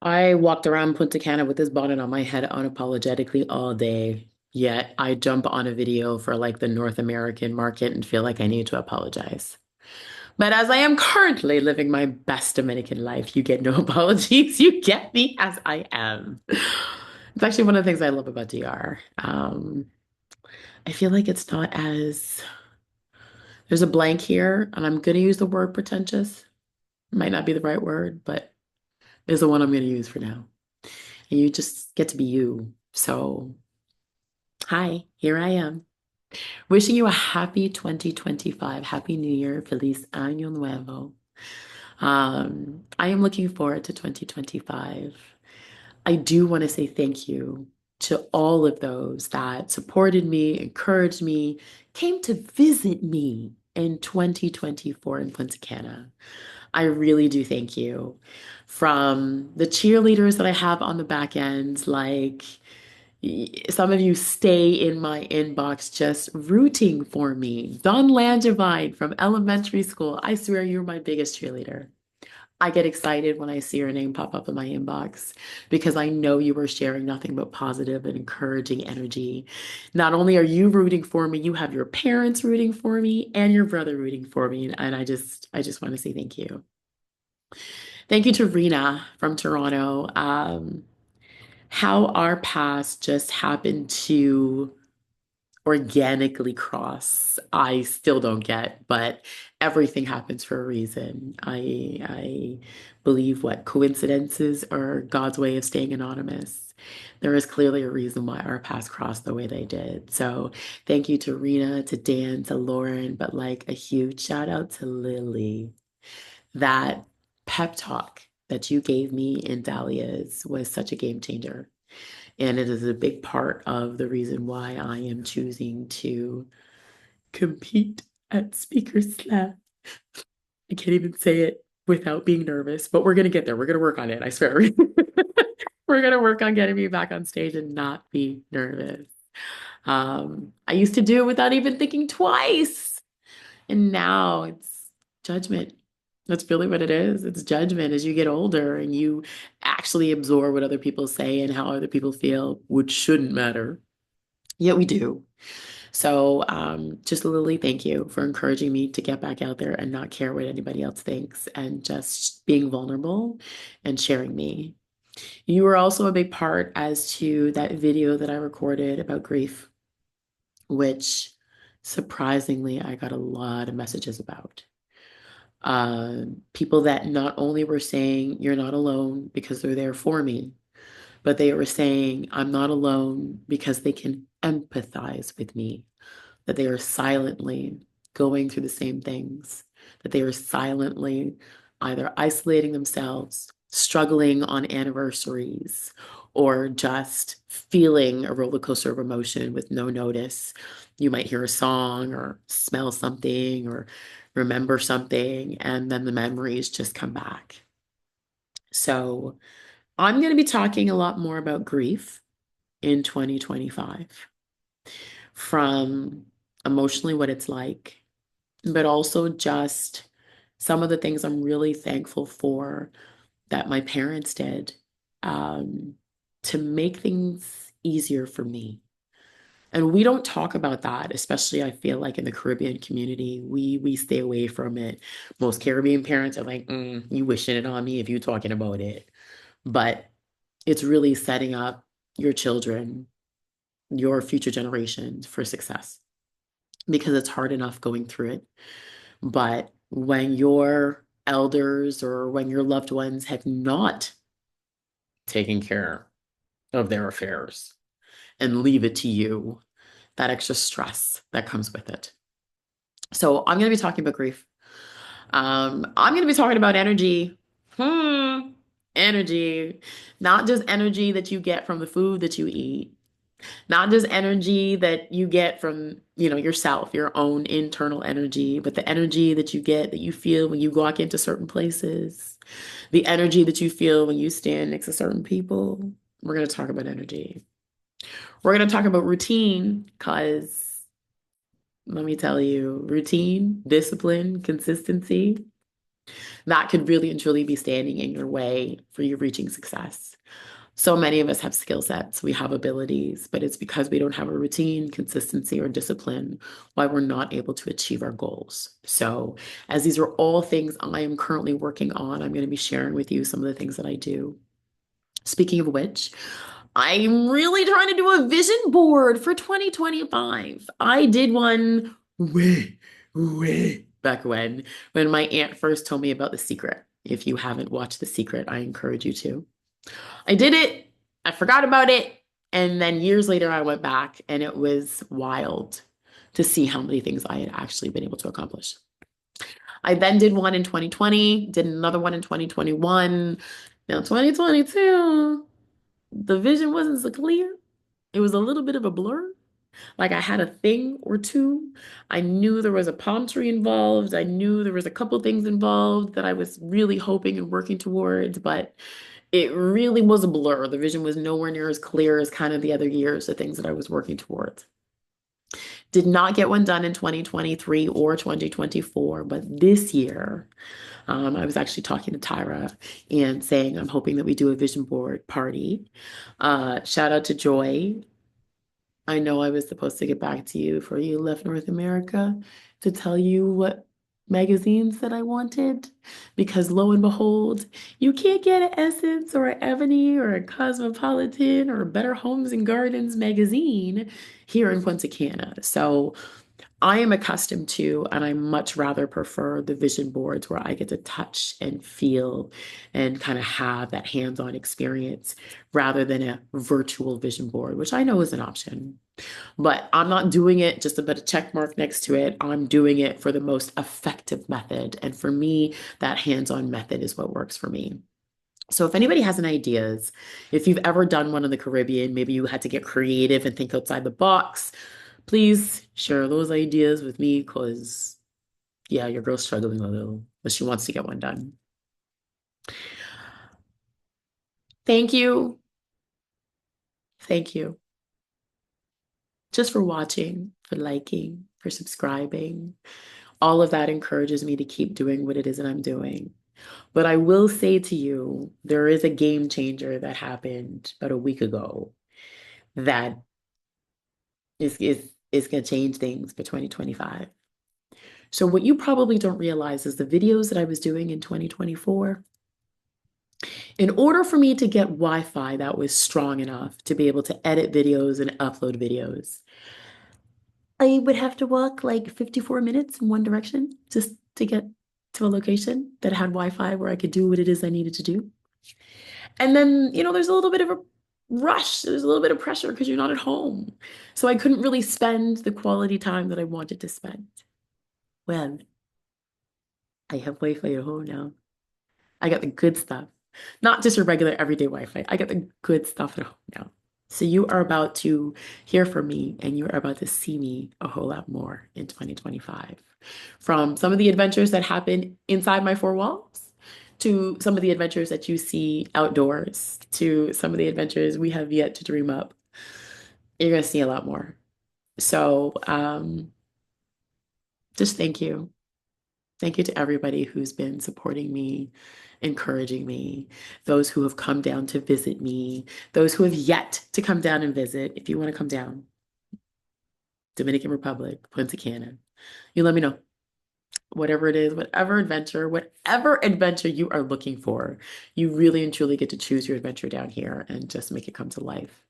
I walked around Punta Cana with this bonnet on my head unapologetically all day. Yet I jump on a video for like the North American market and feel like I need to apologize. But as I am currently living my best Dominican life, you get no apologies. You get me as I am. It's actually one of the things I love about DR. I feel like it's not as, there's a blank here, and I'm going to use the word pretentious. Might not be the right word, but is the one I'm going to use for now. And you just get to be you. So, hi, here I am. Wishing you a happy 2025. Happy New Year. Feliz Año Nuevo. I am looking forward to 2025. I do want to say thank you to all of those that supported me, encouraged me, came to visit me in 2024 in Punta Cana. I really do thank you. From the cheerleaders that I have on the back end, like some of you stay in my inbox just rooting for me. Dawn Langevine from elementary school. I swear you're my biggest cheerleader. I get excited when I see your name pop up in my inbox because I know you are sharing nothing but positive and encouraging energy. Not only are you rooting for me, you have your parents rooting for me and your brother rooting for me. And I just want to say thank you. Thank you to Rena from Toronto. How our paths just happened to organically cross, I still don't get, but everything happens for a reason. I believe what coincidences are God's way of staying anonymous. There is clearly a reason why our paths crossed the way they did. So thank you to Rena, to Dan, to Lauren, but like a huge shout out to Lily. That pep talk that you gave me in Dahlia's was such a game changer. And it is a big part of the reason why I am choosing to compete at Speaker Slam. I can't even say it without being nervous, but we're going to get there. We're going to work on it. I swear. We're going to work on getting me back on stage and not be nervous. I used to do it without even thinking twice. And now it's judgment. That's really what it is. It's judgment as you get older and you actually absorb what other people say and how other people feel, which shouldn't matter. Yet we do. So, just Lily, thank you for encouraging me to get back out there and not care what anybody else thinks and just being vulnerable and sharing me. You were also a big part as to that video that I recorded about grief, which surprisingly I got a lot of messages about. People that not only were saying, you're not alone because they're there for me, but they were saying, I'm not alone because they can empathize with me, that they are silently going through the same things, that they are silently either isolating themselves, struggling on anniversaries, or just feeling a roller coaster of emotion with no notice. You might hear a song or smell something or remember something, and then the memories just come back. So, I'm going to be talking a lot more about grief in 2025 from emotionally what it's like, but also just some of the things I'm really thankful for that my parents did um, to make things easier for me. And we don't talk about that, especially I feel like in the Caribbean community, we stay away from it. Most Caribbean parents are like, you wishing it on me if you talking about it. But it's really setting up your children, your future generations for success because it's hard enough going through it. But when your elders or when your loved ones have not taken care of their affairs and leave it to you, that extra stress that comes with it. So I'm going to be talking about grief. I'm going to be talking about energy. Energy, not just energy that you get from the food that you eat, not just energy that you get from, yourself, your own internal energy, but the energy that you get that you feel when you walk into certain places, the energy that you feel when you stand next to certain people. We're going to talk about energy. We're going to talk about routine let me tell you, routine, discipline, consistency, That could really and truly be standing in your way for you reaching success. So many of us have skill sets, we have abilities, but it's because we don't have a routine, consistency, or discipline why we're not able to achieve our goals. So, as these are all things I am currently working on, I'm going to be sharing with you some of the things that I do. Speaking of which, I'm really trying to do a vision board for 2025. I did one way back when my aunt first told me about The Secret. If you haven't watched The Secret, I encourage you to. I did it, I forgot about it, and then years later I went back and it was wild to see how many things I had actually been able to accomplish. I then did one in 2020, did another one in 2021. Now 2022, the vision wasn't so clear. It was a little bit of a blur. Like I had a thing or two. I knew there was a palm tree involved. I knew there was a couple things involved that I was really hoping and working towards, but it really was a blur. The vision was nowhere near as clear as kind of the other years, the things that I was working towards. Did not get one done in 2023 or 2024, but this year, I was actually talking to Tyra and saying I'm hoping that we do a vision board party. Shout out to Joy. I know I was supposed to get back to you before you left North America to tell you what magazines that I wanted, because lo and behold, you can't get an Essence or an Ebony or a Cosmopolitan or a Better Homes and Gardens magazine here in Punta Cana. So I am accustomed to, and I much rather prefer the vision boards where I get to touch and feel and kind of have that hands-on experience rather than a virtual vision board, which I know is an option. But I'm not doing it just to put a check mark next to it. I'm doing it for the most effective method. And for me, that hands-on method is what works for me. So if anybody has any ideas, if you've ever done one in the Caribbean, maybe you had to get creative and think outside the box, please share those ideas with me because, yeah, your girl's struggling a little, but she wants to get one done. Thank you. Thank you. Just for watching, for liking, for subscribing. All of that encourages me to keep doing what it is that I'm doing. But I will say to you, there is a game changer that happened about a week ago that is going to change things for 2025. So what you probably don't realize is the videos that I was doing in 2024, in order for me to get Wi-Fi that was strong enough to be able to edit videos and upload videos, I would have to walk like 54 minutes in one direction just to get to a location that had Wi-Fi where I could do what it is I needed to do. And then, there's a little bit of a rush. There's a little bit of pressure because you're not at home. So I couldn't really spend the quality time that I wanted to spend. Well, I have Wi-Fi at home now. I got the good stuff, not just your regular everyday Wi-Fi. I got the good stuff at home now. So you are about to hear from me and you are about to see me a whole lot more in 2025. From some of the adventures that happen inside my four walls to some of the adventures that you see outdoors to some of the adventures we have yet to dream up. You're going to see a lot more. So just thank you. Thank you to everybody who's been supporting me, encouraging me, those who have come down to visit me, those who have yet to come down and visit. If you want to come down, Dominican Republic, Punta Cana, you let me know. Whatever it is, whatever adventure you are looking for, you really and truly get to choose your adventure down here and just make it come to life.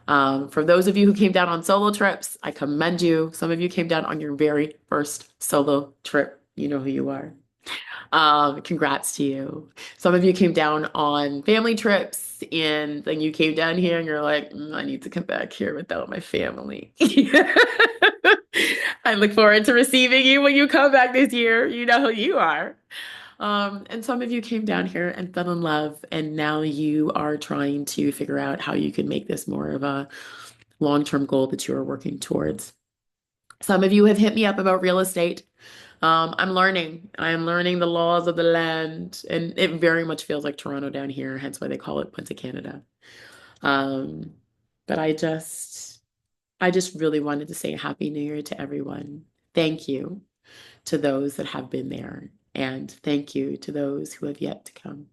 For those of you who came down on solo trips, I commend you. Some of you came down on your very first solo trip. You know who you are. Congrats to you. Some of you came down on family trips and then you came down here and you're like, I need to come back here without my family. I look forward to receiving you when you come back this year. You know who you are. And some of you came down here and fell in love, and now you are trying to figure out how you can make this more of a long-term goal that you are working towards. Some of you have hit me up about real estate. I'm learning. I'm learning the laws of the land, and it very much feels like Toronto down here, hence why they call it Punta Canada. Um, but I just really wanted to say Happy New Year to everyone. Thank you to those that have been there And thank you to those who have yet to come.